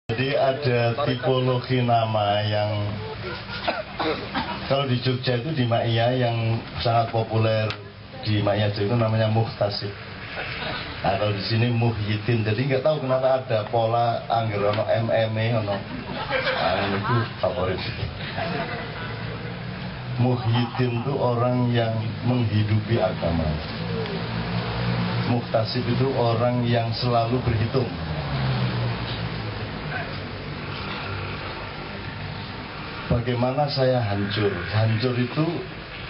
Jadi ada tipologi nama yang kalau di Jogja itu di Ma'iyah yang sangat populer di Ma'iyah itu namanya Muhtasib. Nah kalau di sini Muhyiddin, jadi nggak tahu kenapa ada pola angger ono MM ono. Itu favorit. Muhyiddin itu orang yang menghidupi agama. Muhtasib itu orang yang selalu berhitung. Bagaimana saya hancur? Hancur itu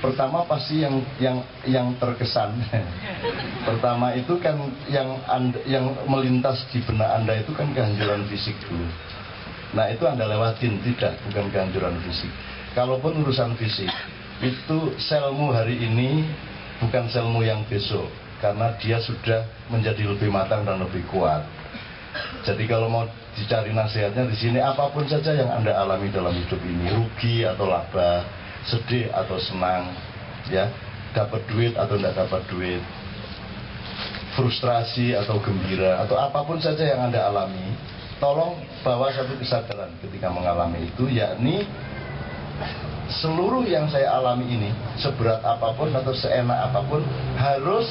pertama pasti yang terkesan. Pertama itu kan yang melintas di benak Anda itu kan kehancuran fisik dulu. Nah itu Anda lewatin, tidak, bukan kehancuran fisik. Kalaupun urusan fisik itu selmu hari ini bukan selmu yang besok, karena dia sudah menjadi lebih matang dan lebih kuat. Jadi kalau mau dicari nasihatnya di sini, apapun saja yang Anda alami dalam hidup ini, rugi atau laba, sedih atau senang, ya, dapat duit atau tidak dapat duit, frustrasi atau gembira, atau apapun saja yang Anda alami, tolong bawa satu kesadaran ketika mengalami itu, yakni seluruh yang saya alami ini, seberat apapun atau seenak apapun, harus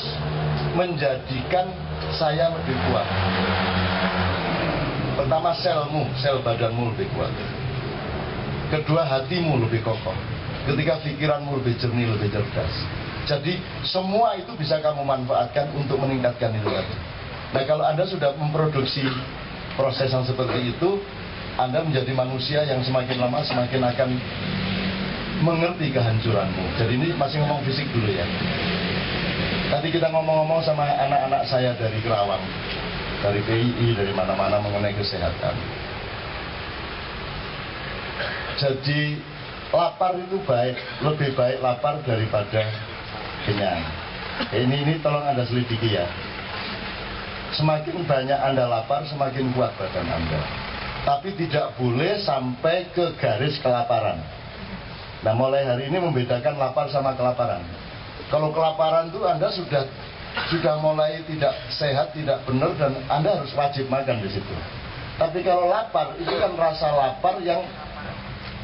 menjadikan saya lebih kuat. Pertama selmu, sel badanmu lebih kuat. Kedua hatimu lebih kokoh. Ketiga pikiranmu lebih jernih, lebih cerdas. Jadi semua itu bisa kamu manfaatkan untuk meningkatkan itu tadi. Nah kalau Anda sudah memproduksi proses yang seperti itu, Anda menjadi manusia yang semakin lama semakin akan mengerti kehancuranmu. Jadi ini masih ngomong fisik dulu ya. Tadi kita ngomong-ngomong sama anak-anak saya dari Kerawang, dari PII, dari mana-mana mengenai kesehatan. Jadi lapar itu baik, lebih baik lapar daripada kenyang. Ini tolong Anda selidiki ya. Semakin banyak Anda lapar, semakin kuat badan Anda. Tapi tidak boleh sampai ke garis kelaparan. Nah mulai hari ini membedakan lapar sama kelaparan. Kalau kelaparan itu Anda sudah mulai tidak sehat, tidak benar, dan Anda harus wajib makan di situ. Tapi kalau lapar, itu kan rasa lapar yang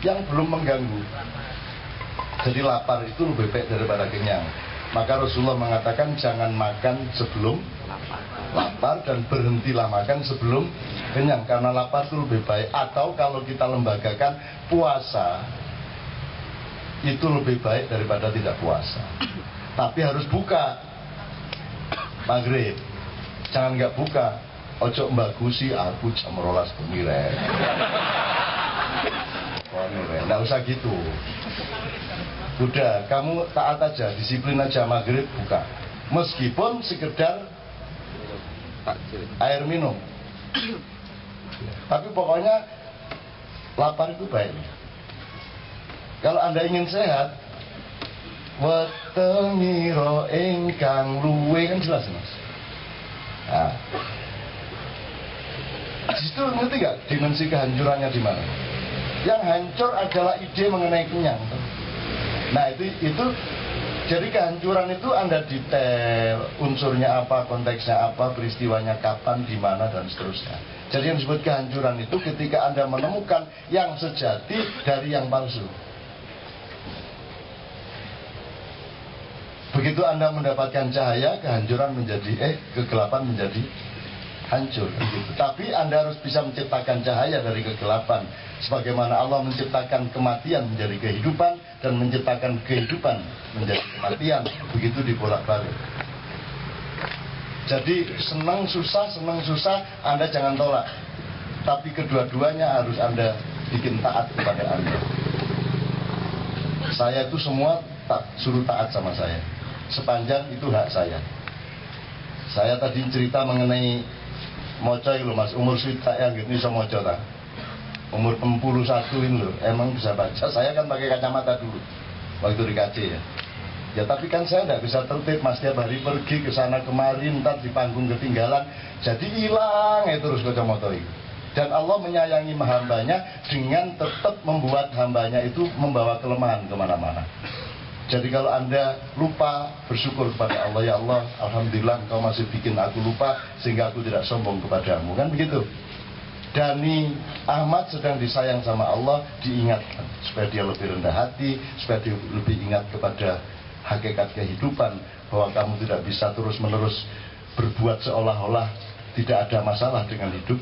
belum mengganggu. Jadi lapar itu lebih baik daripada kenyang. Maka Rasulullah mengatakan jangan makan sebelum lapar dan berhentilah makan sebelum kenyang, karena lapar itu lebih baik. Atau kalau kita lembagakan puasa, itu lebih baik daripada tidak puasa. Tapi harus buka maghrib, jangan nggak buka. Ojo mbagusi aku jam 12 bengi rek. Nggak usah gitu. Udah, kamu taat aja, disiplin aja, maghrib buka. Meskipun sekedar air minum. Tapi pokoknya lapar itu baik. Kalau Anda ingin sehat, wetengiro ingkang luwe, kan jelas mas. Nah, disitu ngerti gak dimensi kehancurannya di mana? Yang hancur adalah ide mengenai kenyang. Nah itu jadi kehancuran itu Anda detail unsurnya apa, konteksnya apa, peristiwanya kapan, di mana, dan seterusnya. Jadi yang disebut kehancuran itu ketika Anda menemukan yang sejati dari yang palsu. Begitu Anda mendapatkan cahaya, kehancuran menjadi kegelapan menjadi hancur. Gitu. Tapi Anda harus bisa menciptakan cahaya dari kegelapan, sebagaimana Allah menciptakan kematian menjadi kehidupan dan menciptakan kehidupan menjadi kematian. Begitu dibolak-balik. Jadi senang susah Anda jangan tolak. Tapi kedua-duanya harus Anda bikin taat kepada Anda. Saya itu semua suruh taat sama saya. Sepanjang itu hak saya. Saya tadi cerita mengenai moco itu mas, umur swita yang gitu bisa moco tak? Umur 61 ini loh, emang bisa baca. Saya kan pakai kacamata dulu waktu di KC ya. Ya tapi kan saya tidak bisa tertib mas, tiap hari pergi ke sana kemari, ntar di panggung ketinggalan, jadi hilang ya terus kacamata itu. Dan Allah menyayangi hambanya dengan tetap membuat hambanya itu membawa kelemahan kemana-mana. Jadi kalau Anda lupa, bersyukur kepada Allah, ya Allah, alhamdulillah Engkau masih bikin aku lupa sehingga aku tidak sombong kepadamu, kan begitu. Dani Ahmad sedang disayang sama Allah, diingatkan supaya dia lebih rendah hati, supaya dia lebih ingat kepada hakikat kehidupan, bahwa kamu tidak bisa terus-menerus berbuat seolah-olah tidak ada masalah dengan hidup.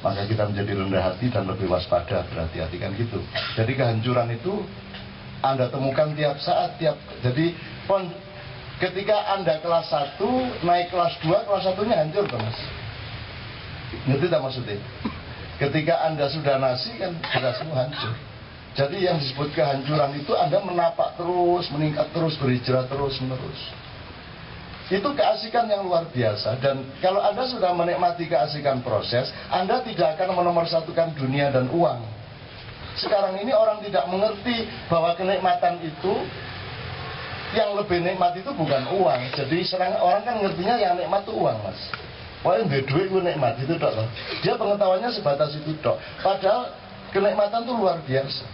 Maka kita menjadi rendah hati dan lebih waspada, berhati-hati kan gitu. Jadi kehancuran itu Anda temukan tiap saat, jadi ketika Anda kelas 1 naik kelas 2, kelas 1-nya hancur kan Mas? Ngerti tak maksudnya? Ketika Anda sudah nasi kan sudah semua hancur. Jadi yang disebut kehancuran itu Anda menapak terus, meningkat terus, berhijrah terus menerus. Itu keasikan yang luar biasa. Dan kalau Anda sudah menikmati keasikan proses, Anda tidak akan menomorsatukan dunia dan uang. Sekarang ini orang tidak mengerti bahwa kenikmatan itu, yang lebih nikmat itu bukan uang. Jadi orang kan ngertinya yang nikmat itu uang Mas. Wah yang duit itu nikmat itu dok. Dia pengetahuannya sebatas itu dok. Padahal kenikmatan itu luar biasa.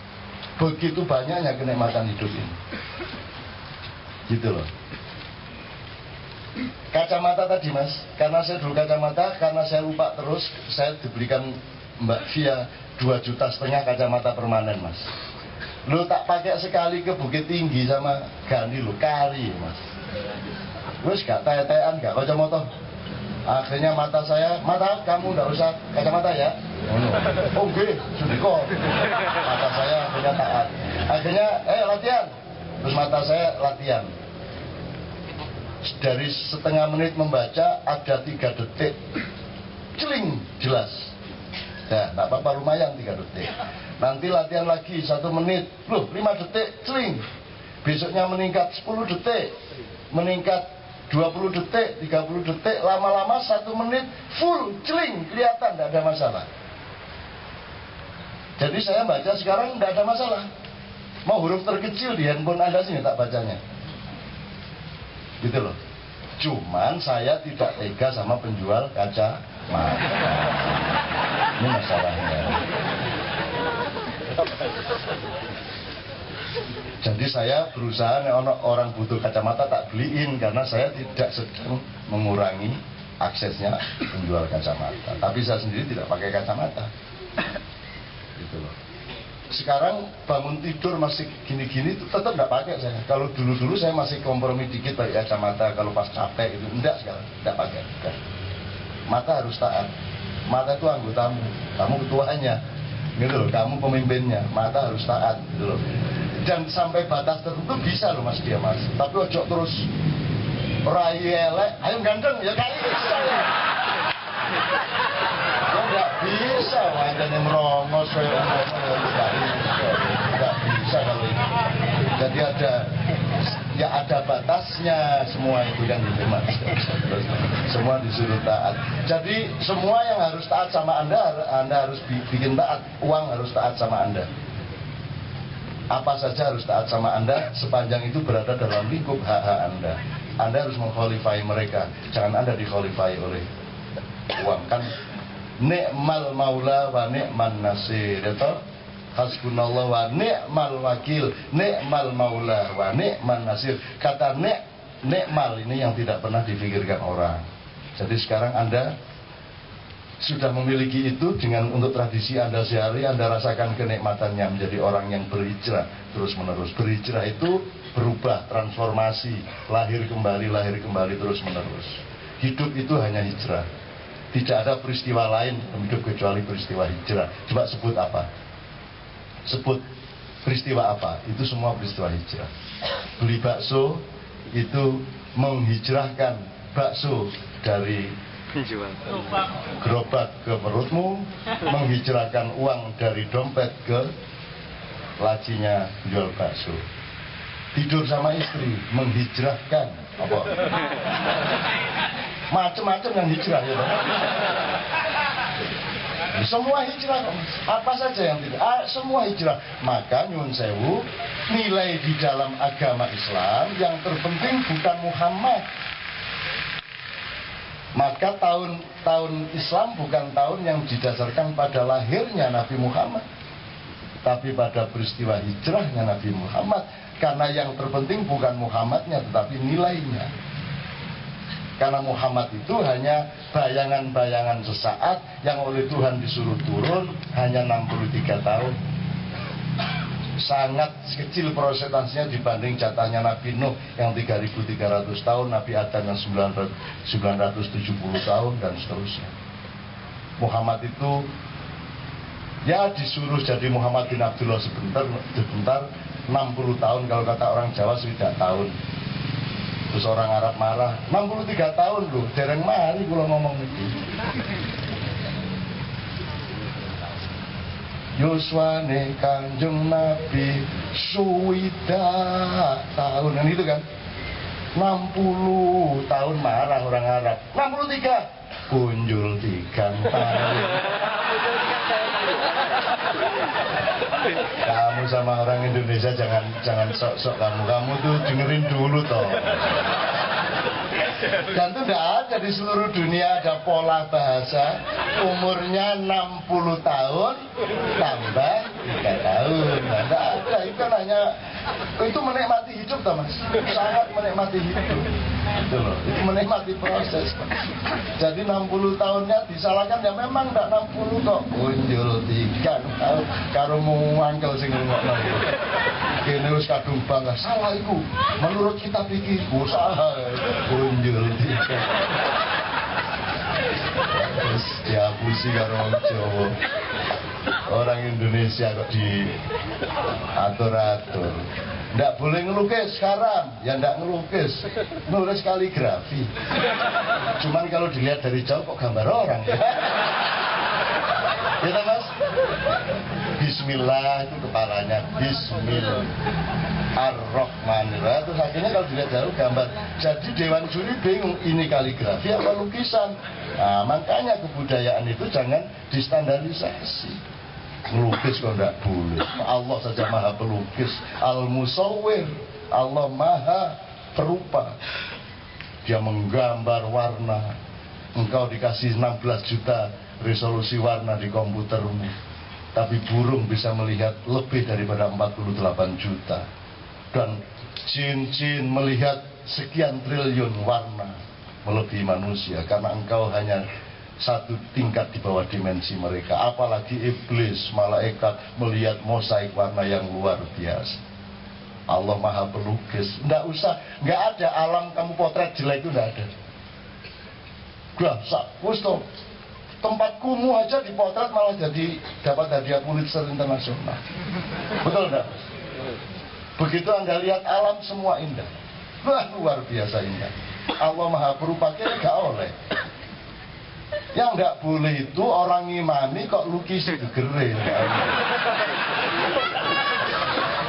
Begitu banyaknya kenikmatan hidup ini. Gitu loh. Kacamata tadi Mas, karena saya dulu kacamata, karena saya lupa terus, saya diberikan Mbak Via 2,5 juta kacamata permanen Mas. Lu tak pakai sekali ke Bukit Tinggi sama Gandhi lu kali Mas. Terus gak taya-tayaan, gak kacamata. Akhirnya mata kamu nggak usah kacamata ya. Oh oke, sudiko. Mata saya akhirnya taat. Akhirnya latihan. Terus mata saya latihan. Dari setengah menit membaca ada 3 detik. Celing, jelas. Ya, tak apa-apa lumayan 3 detik. Nanti latihan lagi 1 menit. 5 detik, celing. Besoknya meningkat 10 detik. Meningkat 20 detik, 30 detik, lama-lama 1 menit full, celing, kelihatan, tidak ada masalah. Jadi saya baca sekarang tidak ada masalah. Mau huruf terkecil di handphone Anda sini tak bacanya. Gitu loh. Cuman saya tidak tega sama penjual kaca mata. Ini masalahnya. Jadi saya berusaha orang butuh kacamata tak beliin, karena saya tidak sedang mengurangi aksesnya penjual kacamata. Tapi saya sendiri tidak pakai kacamata. Gitu loh. Sekarang bangun tidur masih gini-gini tetap tidak pakai saya. Kalau dulu-dulu saya masih kompromi dikit pakai kacamata, kalau pas capek itu enggak, sekarang tidak pakai. Enggak. Mata harus taat. Mata itu anggotamu, kamu ketuanya. Gitu loh, kamu pemimpinnya, mata harus taat gitu loh. Dan sampai batas tertentu bisa loh Mas dia Mas. Tapi ojo terus rai elek, ayo ganteng ya kali bisa ya. Ya nggak bisa, makanya merongos nggak bisa kalau ini. Jadi ada batasnya semua itu kan gitu Mas. Semua disuruh taat. Jadi semua yang harus taat sama Anda harus bikin taat. Uang harus taat sama Anda. Apa saja harus taat sama Anda sepanjang itu berada dalam lingkup hak-hak Anda. Anda harus mengqualify mereka. Jangan Anda diqualify oleh uang. Kan ni'mal maula wa ni'man nasir. Itu hasbunallah wa ni'mal wakil, ni'mal maula wa ni'man nasir. Kata ni'mal ini yang tidak pernah dipikirkan orang. Jadi sekarang Anda sudah memiliki itu dengan untuk tradisi Anda sehari, Anda rasakan kenikmatannya menjadi orang yang berhijrah terus menerus. Berhijrah itu berubah, transformasi, lahir kembali terus menerus. Hidup itu hanya hijrah. Tidak ada peristiwa lain dalam hidup kecuali peristiwa hijrah. Coba sebut apa? Sebut peristiwa apa? Itu semua peristiwa hijrah. Beli bakso itu menghijrahkan bakso dari gerobak ke perutmu, menghijrahkan uang dari dompet ke lacinya jual bakso. Tidur sama istri, menghijrahkan apa? Macam-macam yang hijrah ya. Semua hijrah, apa saja yang tidak, semua hijrah. Maka nyun sewu, nilai di dalam agama Islam yang terpenting bukan Muhammad. Maka tahun Islam bukan tahun yang didasarkan pada lahirnya Nabi Muhammad, tapi pada peristiwa hijrahnya Nabi Muhammad. Karena yang terpenting bukan Muhammadnya, tetapi nilainya. Karena Muhammad itu hanya bayangan-bayangan sesaat yang oleh Tuhan disuruh turun hanya 63 tahun. Sangat kecil prosentasenya dibanding jatahnya Nabi Nuh yang 3.300 tahun, Nabi Adam yang 970 tahun, dan seterusnya. Muhammad itu ya disuruh jadi Muhammad bin Abdullah sebentar 60 tahun, kalau kata orang Jawa 3 tahun. Terus orang Arab marah, 63 tahun loh, dereng mari kalau ngomong itu. Yuswane Kanjeng Nabi suwida tahun, dan itu kan 60 tahun marah orang Arab. 63 kunjul 3 tahun. Kamu sama orang Indonesia jangan sok-sok kamu tuh dengerin dulu toh. Dan itu tidak ada di seluruh dunia ada pola bahasa umurnya 60 tahun tambah 3 tahun. Nah, tidak ada, itu kan hanya itu menikmati hidup toh mas, sangat menikmati hidup. Itu loh, itu menikmati proses. Jadi 60 tahunnya disalahkan ya memang tidak 60 kok. Kunjul 3 tahun karo muangkel sing ngomongno. Kene wis kadung bangga salah iku. Menurut kita pikir usaha kunjul 3. Terus dihapusi karo wong Jawa. Orang Indonesia kok diatur-atur. Nggak boleh ngelukis sekarang, ya nggak ngelukis, nulis kaligrafi. Cuman kalau dilihat dari jauh kok gambar orang ya. Ya mas, Bismillah itu kepalanya, Bismillah Ar-Rahmanirrahim. Terus akhirnya kalau dilihat jauh gambar. Jadi Dewan Juri bingung, ini kaligrafi apa lukisan. Nah, makanya kebudayaan itu jangan distandarisasi. Melukis kok enggak boleh. Allah saja maha pelukis, Al-Musawwir, Allah maha perupa. Dia menggambar warna. Engkau dikasih 16 juta resolusi warna di komputermu, tapi burung bisa melihat lebih daripada 48 juta. Dan jin-jin melihat sekian triliun warna, melebihi manusia, karena engkau hanya satu tingkat di bawah dimensi mereka. Apalagi iblis, malaikat melihat mosaik warna yang luar biasa. Allah maha pelukis. Nggak usah, nggak ada alam kamu potret jelek itu nggak ada. Gak Gusto, tempat kumuh aja dipotret malah jadi dapat hadiah Pulitzer internasional. Betul nggak? Begitu Anda lihat alam semua indah. Wah, luar biasa indah. Allah maha perupa, kira nggak oleh. Yang tidak boleh itu orang ngimami kok lukis gegere.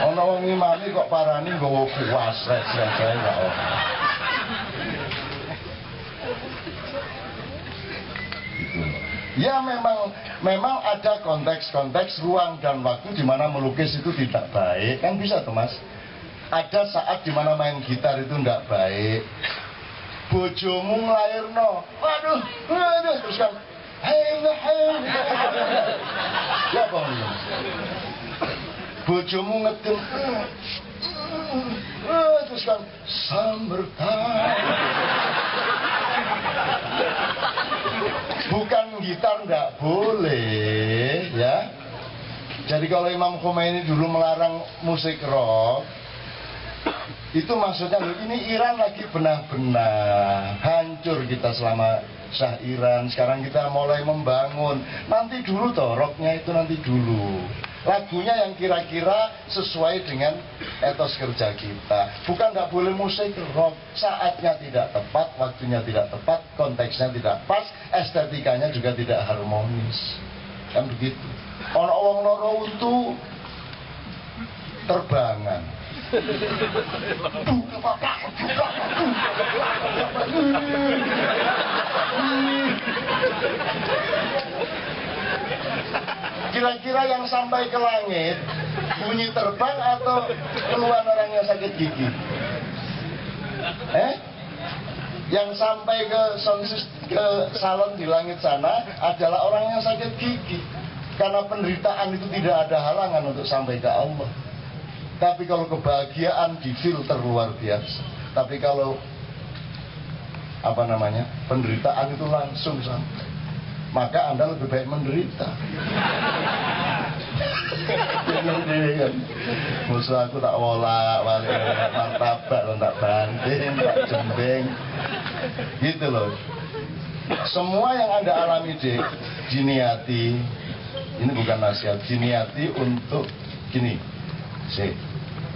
Ono wong ngimami kok parani nggawa kuas res-resane enggak ono. Ya memang ada konteks-konteks ruang dan waktu di mana melukis itu tidak baik, kan bisa tuh mas. Ada saat di mana main gitar itu tidak baik. Bojomu nglairno, waduh, terus kan, hei, ya bang, bojomu ngedem, terus kan, summertime. Bukan gitar nggak boleh, ya. Jadi kalau Imam Khomeini dulu melarang musik rock, itu maksudnya ini Iran lagi benar-benar hancur kita selama Shah Iran. Sekarang kita mulai membangun. Nanti dulu toh, rocknya itu nanti dulu. Lagunya yang kira-kira sesuai dengan etos kerja kita. Bukan nggak boleh musik rock, saatnya tidak tepat, waktunya tidak tepat, konteksnya tidak pas, estetikanya juga tidak harmonis. Kan begitu. Ono wong loro untu terbangan. Kira-kira yang sampai ke langit bunyi terbang atau keluar orang yang sakit gigi? Yang sampai ke salon di langit sana adalah orang yang sakit gigi. Karena penderitaan itu tidak ada halangan untuk sampai ke Allah. Tapi kalau kebahagiaan difilter luar biasa. Tapi kalau penderitaan itu langsung sampai. Maka Anda lebih baik menderita. Musuh aku tak wolak balik martabak, tak banting, tak jembeng, gitu loh. Semua yang Anda alami diniati, ini bukan nasihat, diniati untuk gini.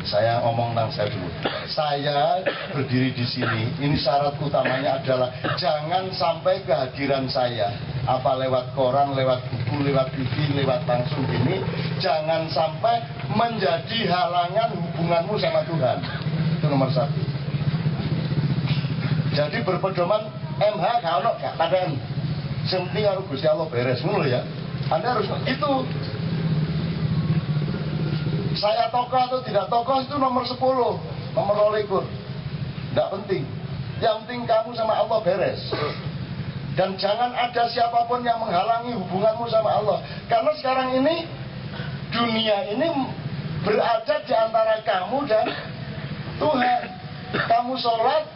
Saya ngomong tentang saya dulu. Saya berdiri di sini, ini syarat utamanya adalah jangan sampai kehadiran saya, apa lewat koran, lewat buku, lewat TV, lewat langsung gini, jangan sampai menjadi halangan hubunganmu sama Tuhan. Itu nomor satu. Jadi berpedoman MH kalau gak KTN. Penting harus Gusti Allah beres mulu ya. Anda harus itu. Saya tokoh atau tidak tokoh itu nomor 10, nomor 12. Tidak penting. Yang penting kamu sama Allah beres. Dan jangan ada siapapun yang menghalangi hubunganmu sama Allah. Karena sekarang ini dunia ini berada di antara kamu dan Tuhan. Kamu sholat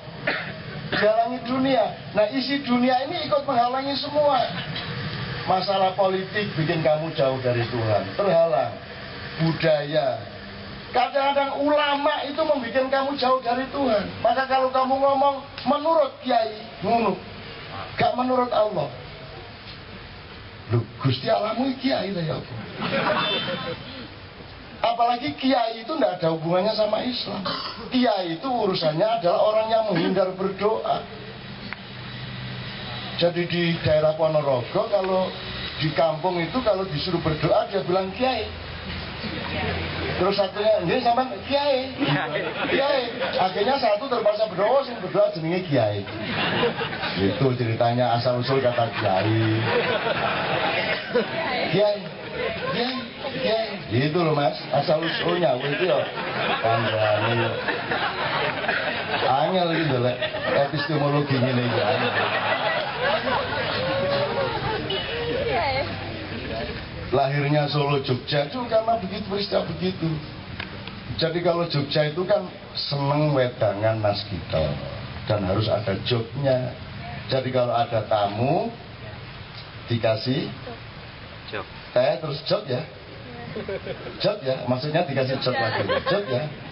dihalangi dunia. Nah isi dunia ini ikut menghalangi semua. Masalah politik bikin kamu jauh dari Tuhan, terhalang. Budaya, kadang-kadang ulama itu membuat kamu jauh dari Tuhan. Maka kalau kamu ngomong menurut kiai, ngunuk, gak menurut Allah. Loh, Gusti Allahmu kiai lah ya. Apalagi kiai itu tidak ada hubungannya sama Islam. Kiai itu urusannya adalah orang yang menghindar berdoa. Jadi di daerah Ponorogo, kalau di kampung itu kalau disuruh berdoa dia bilang kiai. Terus satunya, ini sama kiai. Akhirnya satu terpaksa berdoa, yang berdoa jenenge kiai. Itu ceritanya asal usul kata kiai. Gitu loh mas, asal usulnya itu ya. Kandrani. Angel gitu lah, epistemologi ini ya. Lahirnya Solo Jogja itu karena begitu peristiwa begitu. Jadi kalau Jogja itu kan seneng wedangan Mas Gito dan harus ada jognya. Jadi kalau ada tamu dikasih teh terus jog ya. Jog ya, maksudnya dikasih jog lagi.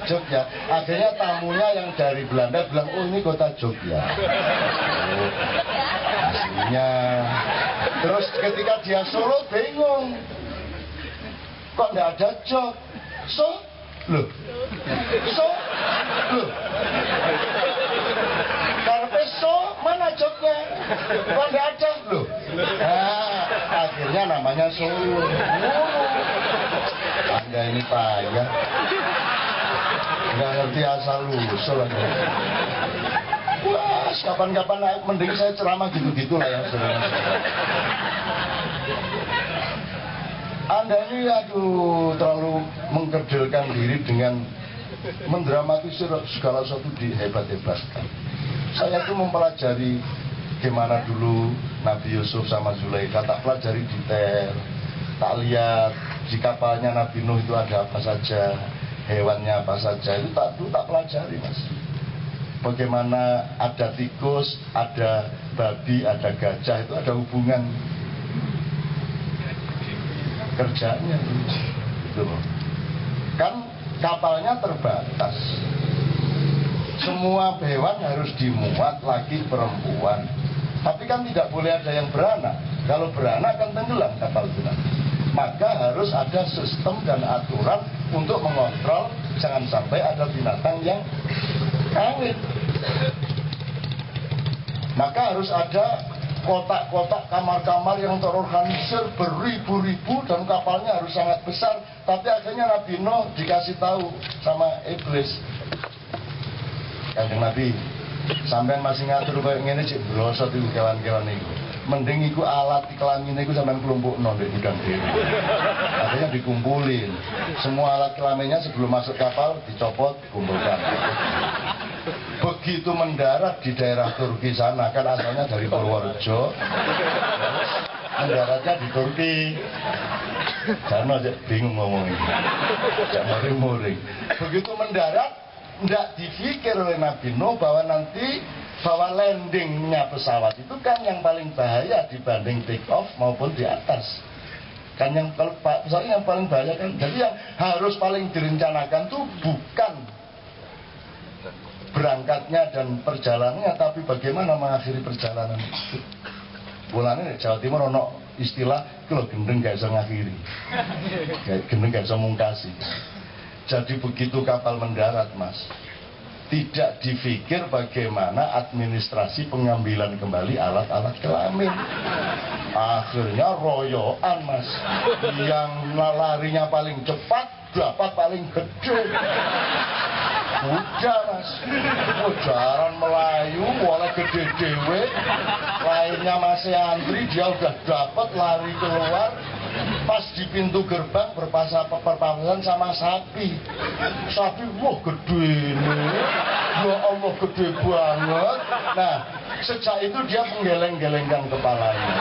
Jog ya. Akhirnya tamunya yang dari Belanda bilang, oh ini kota Jogja. Oh, aslinya. Terus ketika dia Solo bingung, kok nggak ada jog? Loh. Karena mana jognya? Kok nggak ada? Loh. Nah, akhirnya namanya Solo. Anda ini payah, nggak ngerti asal usul aja. Wah, kapan-kapan mending saya ceramah gitu-gitu lah ya saudara-saudara. Anda ini terlalu mengkerdilkan diri dengan mendramatisir segala sesuatu dihebat-hebatkan. Saya tuh mempelajari gimana dulu Nabi Yusuf sama Zulaikha, tak pelajari detail, tak lihat di kapalnya Nabi Nuh itu ada apa saja, hewannya apa saja, itu tak pelajari mas. Bagaimana ada tikus, ada babi, ada gajah, itu ada hubungan kerjanya gitu. Kan kapalnya terbatas, semua hewan harus dimuat, laki perempuan. Tapi kan tidak boleh ada yang beranak. Kalau beranak kan tenggelam kapal itu. Maka harus ada sistem dan aturan untuk mengontrol jangan sampai ada binatang yang kawin. Maka harus ada kotak-kotak kamar-kamar yang terorganisir beribu-ribu dan kapalnya harus sangat besar. Tapi akhirnya Nabi Nuh dikasih tahu sama iblis, Kanjeng Nabi, sampean masih ngatur kayak ngene sik brosot iku kewan-kewan niku. Mending iku alat kelamin iku sampean klumpukno ndek gudang dhewe. Akhirnya dikumpulin. Semua alat kelaminnya sebelum masuk kapal dicopot, dikumpulkan. Begitu mendarat di daerah Turki sana, kan asalnya dari Purworejo, mendaratnya di Turki. Karena bingung ngomongin, muring-muring. Begitu mendarat, tidak dipikir oleh Nabi Nuh bahwa nanti bahwa landingnya pesawat itu kan yang paling bahaya dibanding take off maupun di atas. Kan yang misalnya yang paling bahaya kan, jadi yang harus paling direncanakan tuh bukan berangkatnya dan perjalanannya, tapi bagaimana mengakhiri perjalanan itu. Mulane Jawa Timur ono istilah kalau gendeng gak bisa ngakhiri, gendeng gak bisa mungkasi. Jadi begitu kapal mendarat, Mas, tidak dipikir bagaimana administrasi pengambilan kembali alat-alat kelamin. Akhirnya royoan, Mas. Yang larinya paling cepat dapat paling gede. Udah, Mas. Jaran Melayu mulai gede dewe, lainnya masih antri, dia udah dapat lari keluar. Pas di pintu gerbang berpapasan sama sapi. Sapi, wah gede nih. Ya Allah, gede banget. Nah, sejak itu dia menggeleng-gelengkan kepalanya.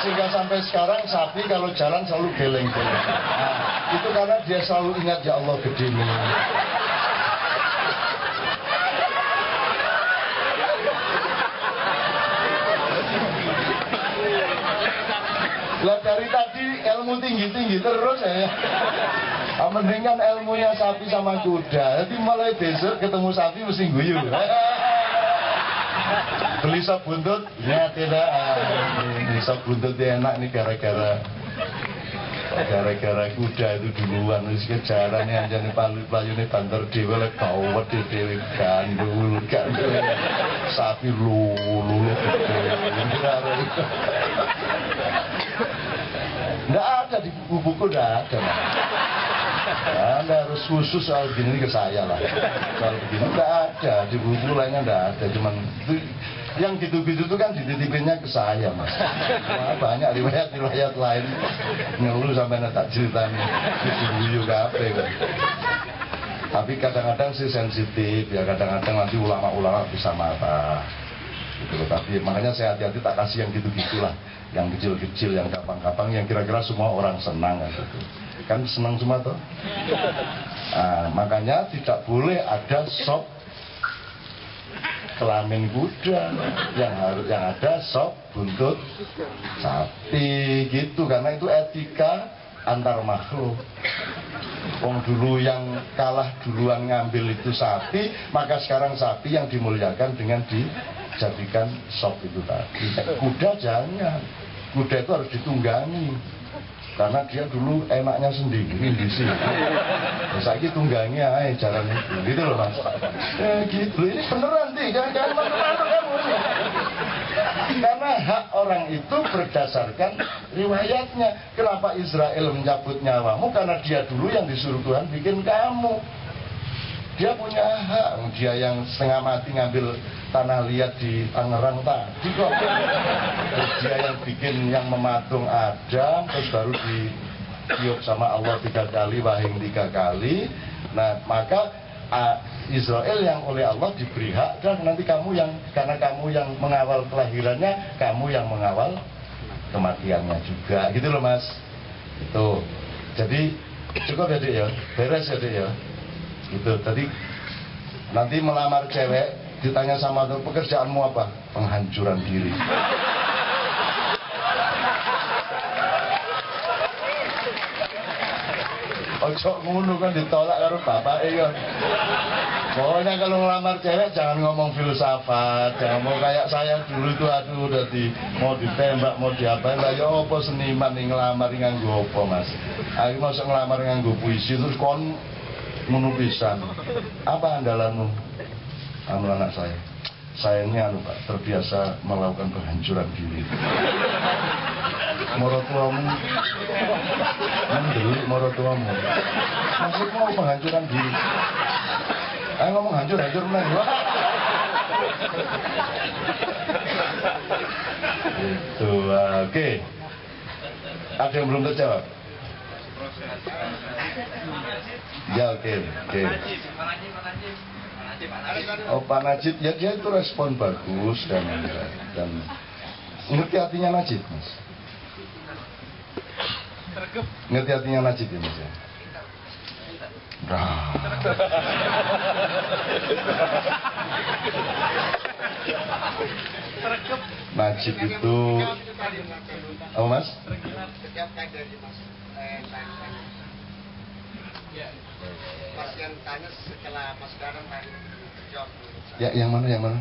Sehingga sampai sekarang sapi kalau jalan selalu geleng-geleng. Nah, itu karena dia selalu ingat, ya Allah gede nih. Lah dari tadi ilmu tinggi-tinggi terus ya. Mendingan ilmunya sapi sama kuda. Jadi mulai besok ketemu sapi mesti guyu. Beli sop buntut, ya tidak. Beli sop buntut enak nih gara-gara kuda itu duluan. Terus kejarannya aja nih palu-palunya banter dewe lek kawat dewe gandul. Sapi lulu. Nggak ada di buku-buku, nggak ada. Anda harus khusus soal begini ke saya lah. Soal begini nggak ada, di buku lainnya nggak ada. Cuman itu, yang gitu-gitu itu kan dititipinnya ke saya, Mas. Wah, banyak riwayat-riwayat lain ngeluh sampai tak ceritanya gitu kape kan. Tapi kadang-kadang sih sensitif ya, kadang-kadang nanti ulama-ulama bisa marah. Gitu. Tapi makanya saya hati-hati tak kasih yang gitu-gitulah, yang kecil-kecil, yang gampang-gampang, yang kira-kira semua orang senang kan gitu. Kan senang semua toh. Nah, makanya tidak boleh ada sop kelamin kuda, yang ada sop buntut sapi gitu, karena itu etika antar makhluk. Wong dulu yang kalah duluan ngambil itu sapi, maka sekarang sapi yang dimuliakan dengan dijadikan sop itu tadi. Kuda jangan, kuda itu harus ditunggangi, karena dia dulu enaknya sendiri di sini. Saya gitu tunggangi aja jalan itu, gitu loh Mas. Gitu, ini beneran sih, jangan menurut kamu. Karena hak orang itu berdasarkan riwayatnya. Kenapa Israel mencabut nyawamu? Karena dia dulu yang disuruh Tuhan bikin kamu. Dia punya hak. Dia yang setengah mati ngambil tanah liat di Tangerang tadi kok. Terus dia yang bikin, yang mematung Adam, terus baru ditiup sama Allah 3 kali, wahing 3 kali. Nah, maka Israel yang oleh Allah diberi hak, dan nanti kamu yang, karena kamu yang mengawal kelahirannya, kamu yang mengawal kematiannya juga, gitu loh Mas. Itu jadi cukup ya Dek ya, beres ya Dek ya. Gitu. Tadi nanti melamar cewek ditanya sama tuh, pekerjaanmu apa? Penghancuran diri. Ojo ngono kan ditolak karo bapak kan. Pokoknya kalau ngelamar cewek jangan ngomong filsafat, jangan mau kayak saya dulu itu, aduh udah mau ditembak, mau diapain lah, ya apa seniman nih ngelamar nganggo apa Mas. Aku mau ngelamar nganggo puisi terus kon ngono pisan. Apa andalanmu? Anu anak saya ini Pak, terbiasa melakukan penghancuran diri. Morotuamu mendelik, morotuamu maksud mau penghancuran diri. Ayo ngomong hancur menang. Gitu, oke. Ada yang belum terjawab? Ya, oke. Oh, Pak Najib, ya dia itu respon bagus dan ngerti artinya Najib, Mas. Ngerti artinya Najib ya Mas ya? Nah. Najib itu apa Mas? Mas yang tanya setelah Mas Dadang tadi jawab. Ya, yang mana?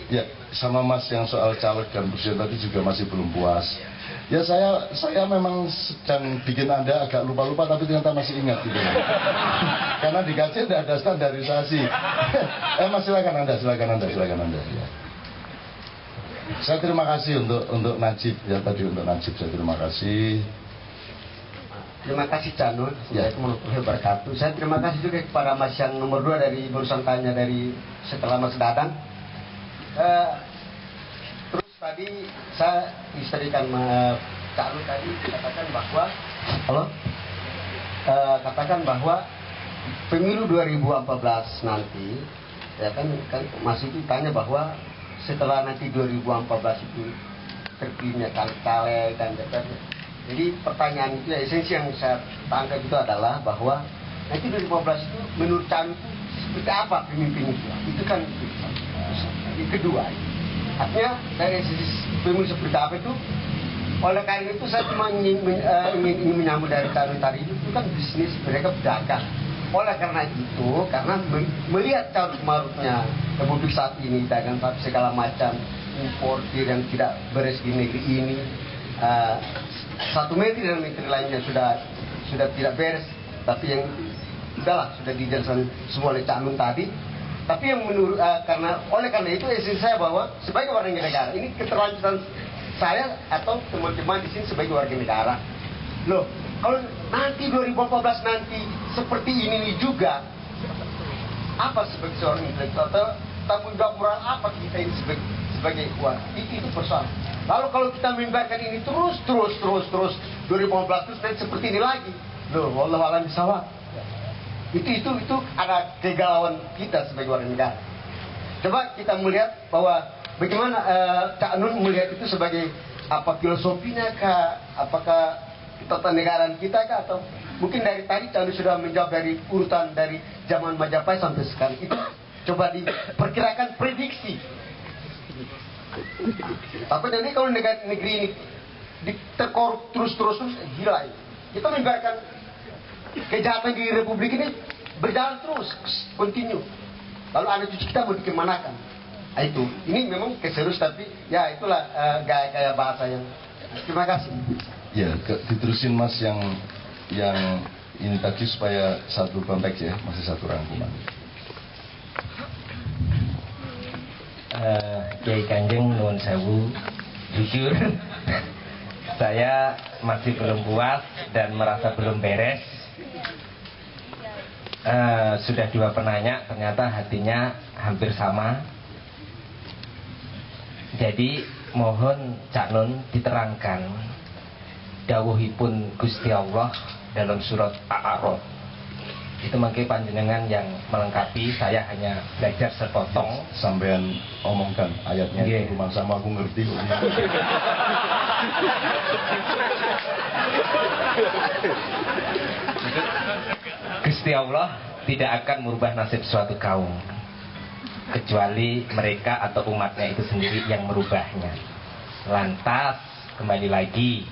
Ya, sama Mas yang soal caleg dan presiden tadi juga masih belum puas. Ya saya memang sedang bikin Anda agak lupa-lupa tapi ternyata masih ingat gitu. Karena di KC tidak ada standarisasi. Mas silakan Anda. Ya. Saya terima kasih untuk Najib ya tadi untuk Najib saya terima kasih. Terima kasih Cak Nun. Assalamualaikum warahmatullahi wabarakatuh. Saya terima kasih juga kepada Mas yang nomor 2 dari barusan tanya dari setelah Mas Dadang. Terus tadi saya istrikan Cak Nun tadi katakan bahwa pemilu 2014 nanti ya kan Mas itu tanya bahwa setelah nanti 2014 itu terpilihnya caleg dan DPR. Jadi pertanyaan itu ya, esensi yang saya tangkap itu adalah bahwa nanti 2015 itu menurut kami itu seperti apa pemimpin itu? Itu kan yang kedua. Artinya dari sisi pemimpin seperti apa itu? Oleh karena itu saya cuma ingin menyambut dari tadi itu kan bisnis mereka pedagang. Oleh karena itu, karena melihat carut marutnya Republik saat ini dagang segala macam importir yang tidak beres di negeri ini. Satu menteri dan menteri lainnya sudah tidak beres, tapi yang sudah dijelaskan semua oleh Cak Nun tadi. Tapi yang menurut oleh karena itu esensi saya bahwa sebagai warga negara ini keterlanjuran saya atau teman-teman di sini sebagai warga negara. Loh, kalau nanti 2014 nanti seperti ini juga, apa sebagai seorang intelektual tanggung jawab moral apa kita ini sebagai warga? Itu persoalan. Lalu kalau kita membiarkan ini terus 2015 terus nanti seperti ini lagi. Loh, wallahu a'lam bishawab. Itu ada kegalauan kita sebagai warga negara. Coba kita melihat bahwa bagaimana Cak Nun melihat itu sebagai apa filosofinya kah? Apakah ketatanegaraan kita kah? Atau mungkin dari tadi Cak Nun sudah menjawab dari urutan dari zaman Majapahit sampai sekarang. Itu coba diperkirakan prediksi. Tapi nanti kalau negeri ini terkorup terus gila. Kita membiarkan kejahatan di Republik ini berjalan terus, continue. Lalu anak cucu kita mau dikemanakan? Nah, itu, ini memang keserius tapi ya itulah gaya bahasa yang. Terima kasih. Ya, diterusin Mas yang ini tadi supaya satu konteks ya, masih satu rangkuman. Kiai Kanjeng nuwun sewu, jujur saya masih belum puas dan merasa belum beres. Sudah 2 penanya, ternyata hatinya hampir sama. Jadi mohon Cak Nun diterangkan dawuhipun Gusti Allah dalam surat Al-A'raf. Itu mungkin panjenengan yang melengkapi, saya hanya belajar sepotong. Sampean omongkan ayatnya di rumah sama aku ngerti. Gusti Allah tidak akan merubah nasib suatu kaum kecuali mereka atau umatnya itu sendiri yang merubahnya. Lantas kembali lagi,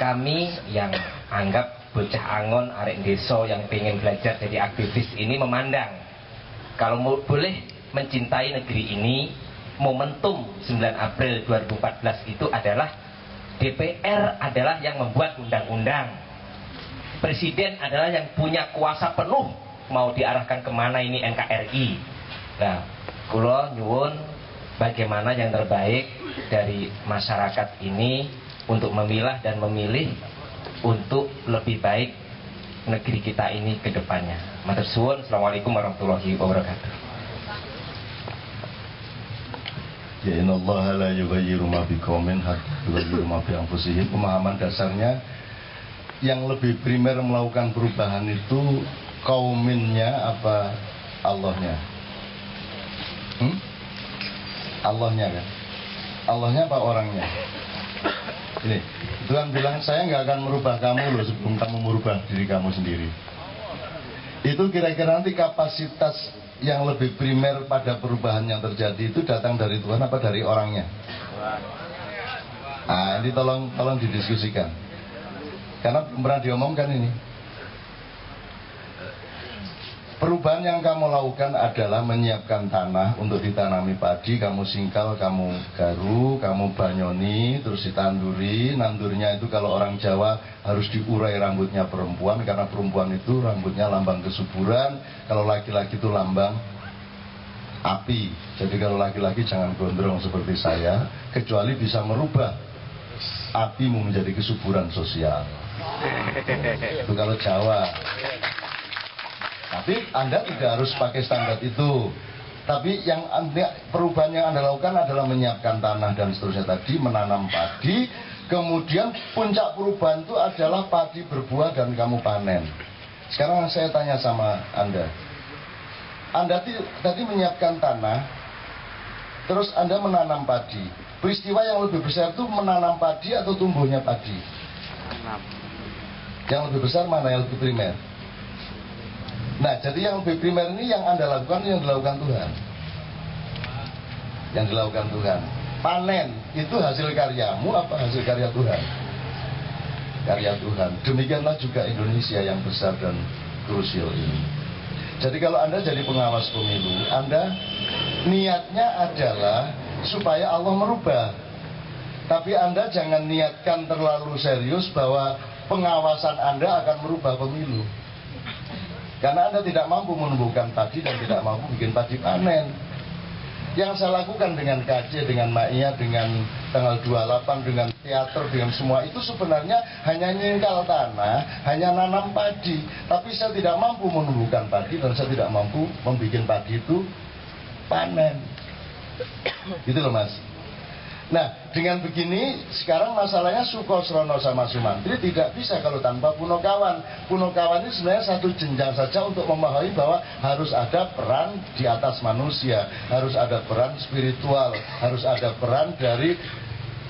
kami yang anggap bocah angon arek desa yang pengen belajar jadi aktivis ini memandang kalau boleh mencintai negeri ini, momentum 9 April 2014 itu adalah DPR adalah yang membuat undang-undang, Presiden adalah yang punya kuasa penuh mau diarahkan kemana ini NKRI. Nah, kula nyuwun bagaimana yang terbaik dari masyarakat ini untuk memilah dan memilih untuk lebih baik negeri kita ini ke depannya. Matur suwun. Assalamualaikum warahmatullahi wabarakatuh. Ya innallaha la yughayyiru ma biqaumin hatta yughayyiru ma bi anfusihim. Pemahaman dasarnya yang lebih primer melakukan perubahan itu kauminnya apa Allahnya? Allahnya kan? Allahnya apa orangnya? Ini Tuhan bilang saya nggak akan merubah kamu loh sebelum kamu merubah diri kamu sendiri. Itu kira-kira nanti kapasitas yang lebih primer pada perubahan yang terjadi itu datang dari Tuhan apa dari orangnya? Nah, ini tolong didiskusikan. Karena pernah diomongkan ini. Perubahan yang kamu lakukan adalah menyiapkan tanah untuk ditanami padi. Kamu singkal, kamu garu, kamu banyoni, terus ditanduri. Nandurnya itu kalau orang Jawa harus diurai rambutnya perempuan, karena perempuan itu rambutnya lambang kesuburan. Kalau laki-laki itu lambang api. Jadi kalau laki-laki jangan gondrong seperti saya, kecuali bisa merubah apimu menjadi kesuburan sosial. Itu kalau Jawa. Tapi Anda tidak harus pakai standar itu. Tapi perubahan yang Anda lakukan adalah menyiapkan tanah dan seterusnya tadi, menanam padi. Kemudian puncak perubahan itu adalah padi berbuah dan kamu panen. Sekarang saya tanya sama Anda. Anda tadi menyiapkan tanah, terus Anda menanam padi. Peristiwa yang lebih besar itu menanam padi atau tumbuhnya padi? Yang lebih besar mana, yang lebih primer? Nah, jadi yang lebih primer ini yang Anda lakukan, yang dilakukan Tuhan. Yang dilakukan Tuhan. Panen itu hasil karyamu apa hasil karya Tuhan? Karya Tuhan. Demikianlah juga Indonesia yang besar dan krusial ini. Jadi kalau Anda jadi pengawas pemilu, Anda niatnya adalah supaya Allah merubah. Tapi Anda jangan niatkan terlalu serius bahwa pengawasan Anda akan merubah pemilu. Karena Anda tidak mampu menumbuhkan padi dan tidak mampu bikin padi panen. Yang saya lakukan dengan KJ, dengan Ma'iyah, dengan tanggal 28, dengan teater, dengan semua itu sebenarnya hanya nyingkal tanah, hanya nanam padi. Tapi saya tidak mampu menumbuhkan padi dan saya tidak mampu membuat padi itu panen. Gitu loh Mas. Nah, dengan begini sekarang masalahnya Sukosrono sama Sumantri tidak bisa kalau tanpa Punokawan. Punokawan ini sebenarnya satu jenjang saja untuk memahami bahwa harus ada peran di atas manusia, harus ada peran spiritual, harus ada peran dari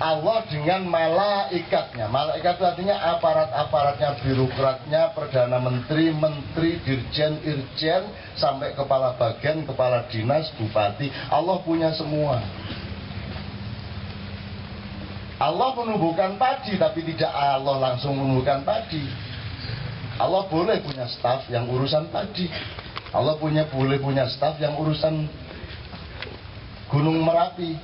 Allah dengan malaikatnya. Malaikat itu artinya aparat-aparatnya, birokratnya, perdana menteri, menteri, dirjen, irjen, sampai kepala bagian, kepala dinas, bupati. Allah punya semua. Allah menumbuhkan padi, tapi tidak Allah langsung menumbuhkan padi. Allah boleh punya staf yang urusan padi. Allah boleh punya staf yang urusan Gunung Merapi.